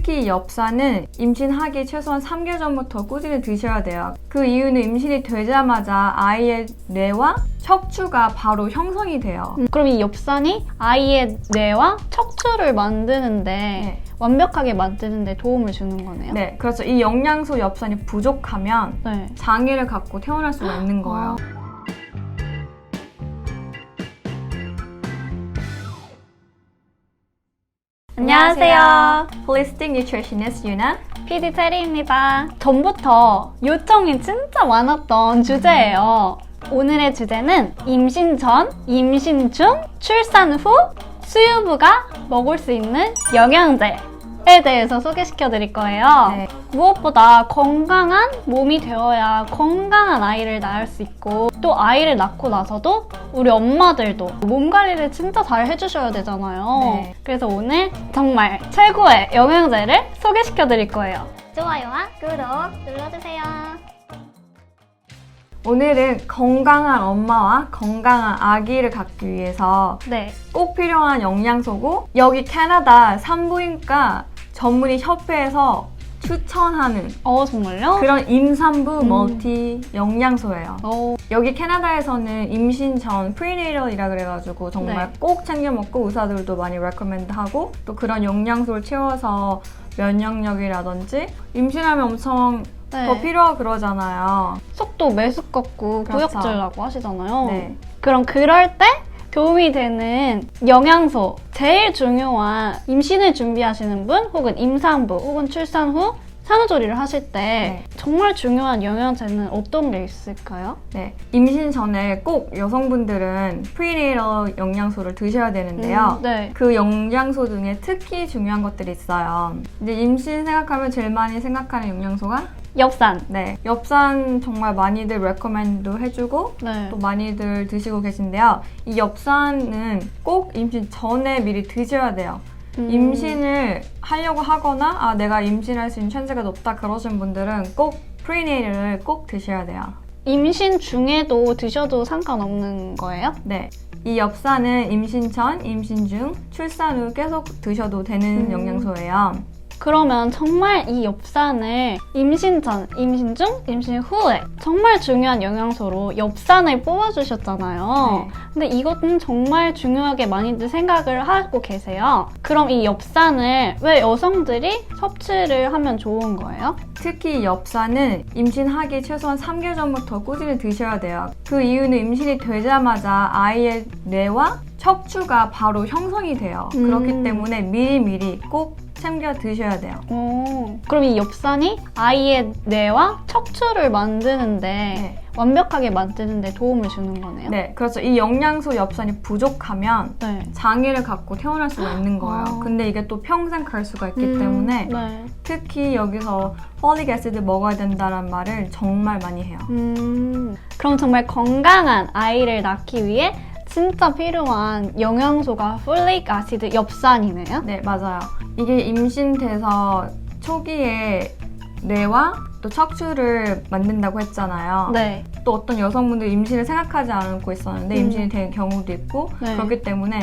특히 엽산은 임신하기 최소한 3개월 전부터 꾸준히 드셔야 돼요. 그 이유는 임신이 되자마자 아이의 뇌와 척추가 바로 형성이 돼요. 그럼 이 엽산이 아이의 뇌와 척추를 만드는데 완벽하게 만드는데 도움을 주는 거네요? 네, 그렇죠. 이 영양소 엽산이 부족하면 장애를 갖고 태어날 수가 있는 거예요. 안녕하세요. Holistic Nutritionist 유나, PD 테리입니다. 전부터 요청이 진짜 많았던 주제예요. 오늘의 주제는 임신 전, 임신 중, 출산 후 수유부가 먹을 수 있는 영양제에 대해서 소개시켜 드릴 거예요. 네. 무엇보다 건강한 몸이 되어야 건강한 아이를 낳을 수 있고, 또 아이를 낳고 나서도 우리 엄마들도 몸 관리를 진짜 잘 해주셔야 되잖아요. 네. 그래서 오늘 정말 최고의 영양제를 소개시켜 드릴 거예요. 좋아요와 구독 눌러주세요. 오늘은 건강한 엄마와 건강한 아기를 갖기 위해서 꼭 필요한 영양소고, 여기 캐나다 산부인과 전문의 협회에서 추천하는 정말요? 그런 임산부 멀티 영양소예요. 오. 여기 캐나다에서는 임신 전 프리네이럴이라 그래가지고 정말 꼭 챙겨 먹고, 의사들도 많이 레코멘드 하고, 또 그런 영양소를 채워서 면역력이라든지 임신하면 엄청 더 필요하고 그러잖아요. 속도 메스껍고 구역질 나고 하시잖아요. 네. 그럼 그럴 때 도움이 되는 영양소, 제일 중요한 임신을 준비하시는 분, 혹은 임산부, 혹은 출산 후 산후조리를 하실 때 정말 중요한 영양제는 어떤 게 있을까요? 네, 임신 전에 꼭 여성분들은 프리네이럴 영양소를 드셔야 되는데요. 그 영양소 중에 특히 중요한 것들이 있어요. 이제 임신 생각하면 제일 많이 생각하는 영양소가 엽산. 네, 엽산 정말 많이들 레코멘드 해주고 또 많이들 드시고 계신데요. 이 엽산은 꼭 임신 전에 미리 드셔야 돼요. 임신을 하려고 하거나 내가 임신할 수 있는 찬스가 높다 그러신 분들은 꼭 프리네이럴을 꼭 드셔야 돼요. 임신 중에도 드셔도 상관없는 거예요? 네. 이 엽산은 임신 전, 임신 중, 출산 후 계속 드셔도 되는 영양소예요. 그러면 정말 이 엽산을 임신 전, 임신 중, 임신 후에 정말 중요한 영양소로 엽산을 뽑아주셨잖아요. 근데 이것은 정말 중요하게 많이들 생각을 하고 계세요. 그럼 이 엽산을 왜 여성들이 섭취를 하면 좋은 거예요? 특히 엽산은 임신하기 최소한 3개월 전부터 꾸준히 드셔야 돼요. 그 이유는 임신이 되자마자 아이의 뇌와 척추가 바로 형성이 돼요. 그렇기 때문에 미리미리 꼭 챙겨 드셔야 돼요. 그럼 이 엽산이 아이의 뇌와 척추를 만드는데 완벽하게 만드는데 도움을 주는 거네요? 네, 그렇죠. 이 영양소 엽산이 부족하면 장애를 갖고 태어날 수가 있는 거예요. 근데 이게 또 평생 갈 수가 있기 때문에 특히 여기서 폴릭 애시드 먹어야 된다는 말을 정말 많이 해요. 그럼 정말 건강한 아이를 낳기 위해 진짜 필요한 영양소가 폴릭 아시드 엽산이네요? 네, 맞아요. 이게 임신돼서 초기에 뇌와 또 척추를 만든다고 했잖아요. 또 어떤 여성분들이 임신을 생각하지 않고 있었는데 임신이 된 경우도 있고 그렇기 때문에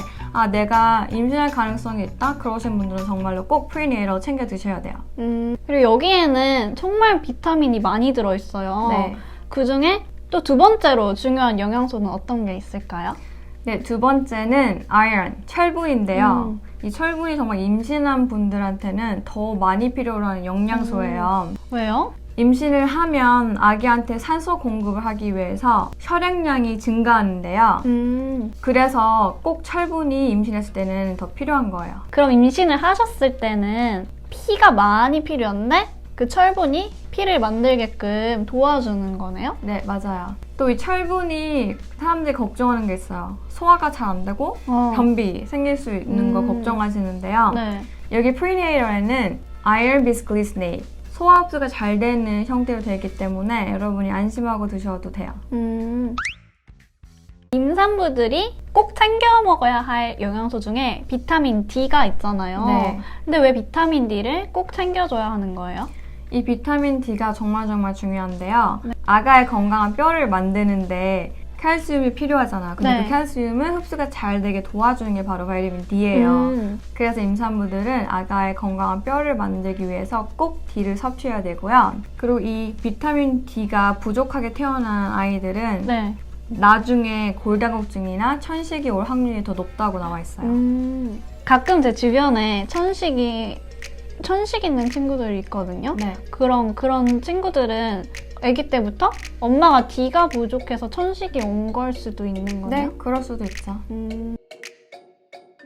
내가 임신할 가능성이 있다? 그러신 분들은 정말로 꼭 프리네이럴 챙겨 드셔야 돼요. 그리고 여기에는 정말 비타민이 많이 들어있어요. 그중에 또 두 번째로 중요한 영양소는 어떤 게 있을까요? 네, 두 번째는 아이언, 철분인데요. 이 철분이 정말 임신한 분들한테는 더 많이 필요로 하는 영양소예요. 왜요? 임신을 하면 아기한테 산소 공급을 하기 위해서 혈액량이 증가하는데요. 그래서 꼭 철분이 임신했을 때는 더 필요한 거예요. 그럼 임신을 하셨을 때는 피가 많이 필요한데 그 철분이 피를 만들게끔 도와주는 거네요? 네, 맞아요. 또 이 철분이 사람들이 걱정하는 게 있어요. 소화가 잘 안 되고 변비 생길 수 있는 거 걱정하시는데요. 여기 프리네이럴에는 아이언 비스글리시네이트, 소화 흡수가 잘 되는 형태로 되어 있기 때문에 여러분이 안심하고 드셔도 돼요. 임산부들이 꼭 챙겨 먹어야 할 영양소 중에 비타민 D가 있잖아요. 근데 왜 비타민 D를 꼭 챙겨줘야 하는 거예요? 이 비타민 D가 정말 중요한데요. 아가의 건강한 뼈를 만드는데 칼슘이 필요하잖아. 근데 네. 그 칼슘은 흡수가 잘 되게 도와주는 게 바로 바이타민 D예요. 그래서 임산부들은 아가의 건강한 뼈를 만들기 위해서 꼭 D를 섭취해야 되고요. 그리고 이 비타민 D가 부족하게 태어난 아이들은 네. 나중에 골다공증이나 천식이 올 확률이 더 높다고 나와 있어요. 가끔 제 주변에 천식 있는 친구들이 있거든요. 네. 그런 친구들은 아기 때부터 엄마가 D가 부족해서 천식이 온 걸 수도 있는 거네요? 네, 그럴 수도 있죠.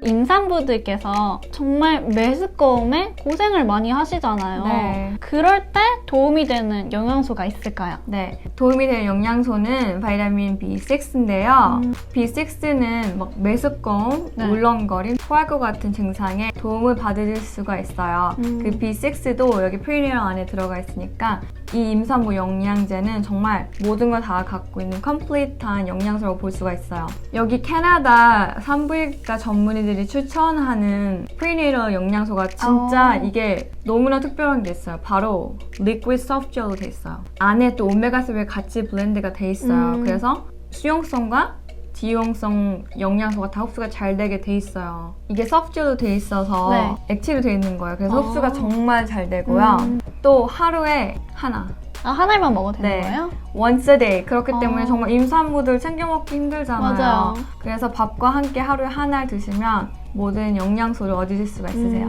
임산부들께서 정말 메스꺼움에 고생을 많이 하시잖아요. 네. 그럴 때 도움이 되는 영양소가 있을까요? 네, 도움이 되는 영양소는 바이타민 B6인데요. B6는 막 메스꺼움, 네. 울렁거림, 토할 것 같은 증상에 도움을 받을 수가 있어요. 그 B6도 여기 프리미엄 안에 들어가 있으니까 이 임산부 영양제는 정말 모든 걸 다 갖고 있는 컴플리트한 영양소라고 볼 수가 있어요. 여기 캐나다 산부인과 전문의들이 추천하는 프리네이터 영양소가 진짜 이게 너무나 특별한 게 있어요. 바로 리퀴드 소프트 젤로 돼 있어요. 안에 또 오메가3가 같이 블렌드가 돼 있어요. 그래서 수용성과 지용성 영양소가 다 흡수가 잘 되게 돼 있어요. 이게 소프트젤로 돼 있어서 네. 액체로 돼 있는 거예요. 그래서 흡수가 정말 잘 되고요. 또 하루에 하나. 한 알만 먹어도 되는 네. 거예요? once a day. 그렇기 때문에 정말 임산부들 챙겨 먹기 힘들잖아요. 맞아요. 그래서 밥과 함께 하루에 한 알 드시면 모든 영양소를 얻으실 수가 있으세요.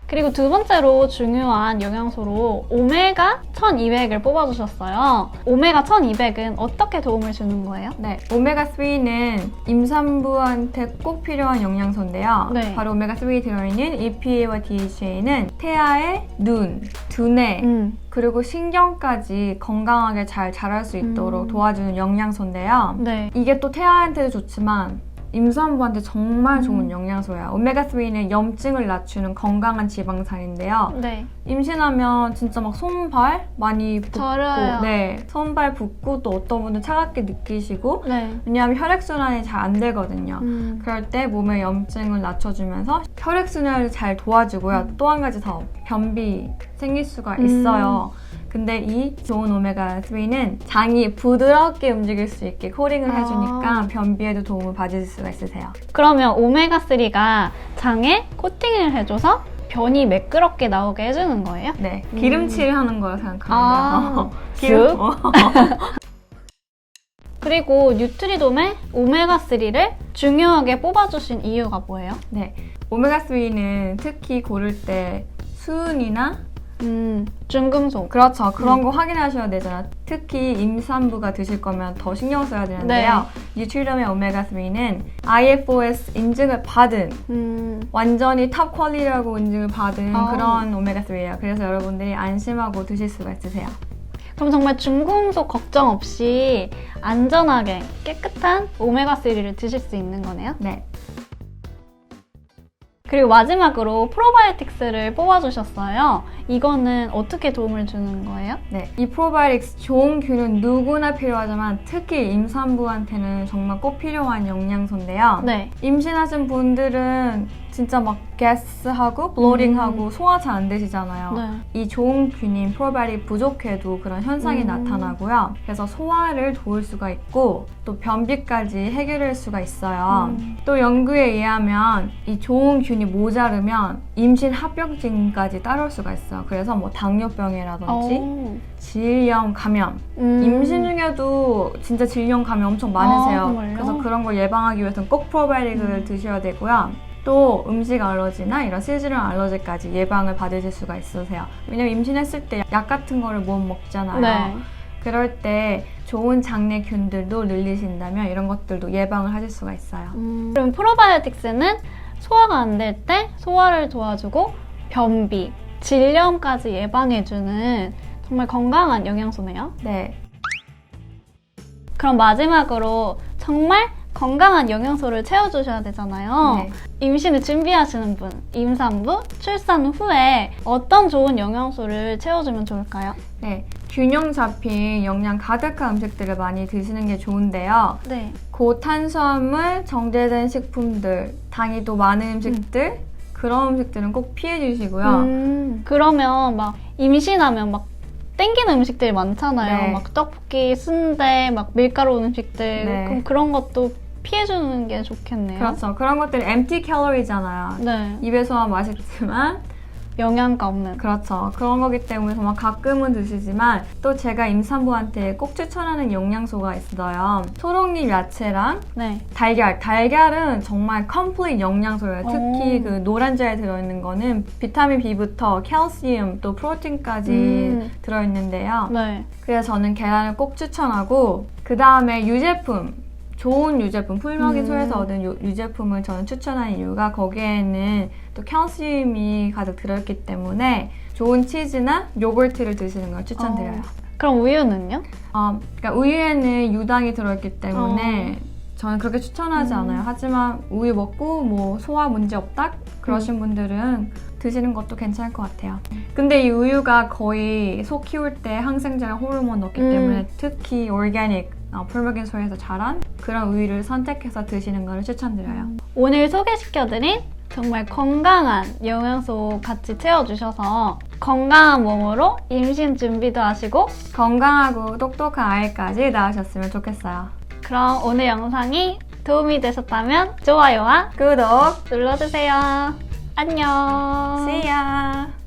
그리고 두 번째로 중요한 영양소로 오메가 1200을 뽑아주셨어요. 오메가 1200은 어떻게 도움을 주는 거예요? 네, 오메가3는 임산부한테 꼭 필요한 영양소인데요. 네. 바로 오메가3에 들어있는 EPA와 DHA는 태아의 눈, 두뇌, 그리고 신경까지 건강하게 잘 자랄 수 있도록 도와주는 영양소인데요. 네. 이게 또 태아한테도 좋지만 임산부한테 정말 좋은 영양소야. 오메가3는 염증을 낮추는 건강한 지방산인데요. 네. 임신하면 진짜 막 손발 많이 붓고, 저려요. 네, 손발 붓고 또 어떤 분은 차갑게 느끼시고, 네. 왜냐하면 혈액순환이 잘 안 되거든요. 그럴 때 몸의 염증을 낮춰주면서 혈액순환을 잘 도와주고요. 또 한 가지 더 변비 생길 수가 있어요. 근데 이 좋은 오메가3는 장이 부드럽게 움직일 수 있게 코링을 해주니까 변비에도 도움을 받을 수가 있으세요. 그러면 오메가3가 장에 코팅을 해줘서 변이 매끄럽게 나오게 해주는 거예요? 네, 기름칠 하는 거라 생각하면 돼요. 쓱? 그리고 뉴트리돔의 오메가3를 중요하게 뽑아주신 이유가 뭐예요? 네, 오메가3는 특히 고를 때 수은이나 중금속. 그렇죠. 그런 거 확인하셔야 되잖아. 특히 임산부가 드실 거면 더 신경 써야 되는데요. 뉴트리덤의 오메가3는 IFOS 인증을 받은 완전히 탑 퀄리티라고 인증을 받은 그런 오메가3예요. 그래서 여러분들이 안심하고 드실 수가 있으세요. 그럼 정말 중금속 걱정 없이 안전하게 깨끗한 오메가3를 드실 수 있는 거네요? 네. 그리고 마지막으로 프로바이오틱스를 뽑아주셨어요. 이거는 어떻게 도움을 주는 거예요? 네, 이 프로바이오틱스 좋은 균은 누구나 필요하지만 특히 임산부한테는 정말 꼭 필요한 영양소인데요. 네. 임신하신 분들은 진짜 막 가스하고 블로딩하고 소화 잘 안 되시잖아요. 네. 이 좋은 균인 프로바이오틱 부족해도 그런 현상이 나타나고요. 그래서 소화를 도울 수가 있고 또 변비까지 해결할 수가 있어요. 또 연구에 의하면 이 좋은 균이 모자르면 임신 합병증까지 따라올 수가 있어요. 그래서 뭐 당뇨병이라든지 질염, 감염. 임신 중에도 진짜 질염, 감염 엄청 많으세요. 정말요? 그래서 그런 걸 예방하기 위해서는 꼭 프로바이오틱을 드셔야 되고요. 또 음식 알러지나 이런 시즈널 알러지까지 예방을 받으실 수가 있으세요. 왜냐면 임신했을 때 약 같은 거를 못 먹잖아요. 네. 그럴 때 좋은 장내 균들도 늘리신다면 이런 것들도 예방을 하실 수가 있어요. 그럼 프로바이오틱스는 소화가 안 될 때 소화를 도와주고 변비, 질염까지 예방해주는 정말 건강한 영양소네요. 네. 그럼 마지막으로 정말 건강한 영양소를 채워주셔야 되잖아요. 네. 임신을 준비하시는 분, 임산부, 출산 후에 어떤 좋은 영양소를 채워주면 좋을까요? 네. 균형 잡힌 영양 가득한 음식들을 많이 드시는 게 좋은데요. 네. 고탄수화물, 정제된 식품들, 당이 또 많은 음식들, 그런 음식들은 꼭 피해 주시고요. 그러면 막 임신하면 막 땡기는 음식들이 많잖아요. 네. 막 떡볶이, 순대, 막 밀가루 음식들. 네. 그럼 그런 것도 피해주는 게 좋겠네요. 그렇죠. 그런 것들이 empty calories,잖아요. 네. 입에서만 맛있지만 영양가 없는. 그렇죠. 그런 거기 때문에 정말 가끔은 드시지만 또 제가 임산부한테 꼭 추천하는 영양소가 있어요. 초록잎 야채랑 네. 달걀. 달걀은 정말 complete 영양소예요. 특히 오. 그 노란자에 들어있는 거는 비타민 B부터 칼슘 또 프로틴까지 들어있는데요. 네. 그래서 저는 계란을 꼭 추천하고 그 다음에 유제품. 좋은 유제품, 풀먹이 소에서 얻은 유제품을 저는 추천하는 이유가 거기에는 또 칼슘이 가득 들어있기 때문에 좋은 치즈나 요거트를 드시는 걸 추천드려요. 그럼 우유는요? 그러니까 우유에는 유당이 들어있기 때문에 저는 그렇게 추천하지 않아요. 하지만 우유 먹고 뭐 소화 문제 없다? 그러신 분들은 드시는 것도 괜찮을 것 같아요. 근데 이 우유가 거의 소 키울 때 항생제랑 호르몬 넣기 때문에 특히 오르가닉 풀먹인 소에서 자란 그런 우유를 선택해서 드시는 걸 추천드려요. 오늘 소개시켜드린 정말 건강한 영양소 같이 채워주셔서 건강한 몸으로 임신 준비도 하시고 건강하고 똑똑한 아이까지 낳으셨으면 좋겠어요. 그럼 오늘 영상이 도움이 되셨다면 좋아요와 구독! 눌러주세요. 안녕. See ya!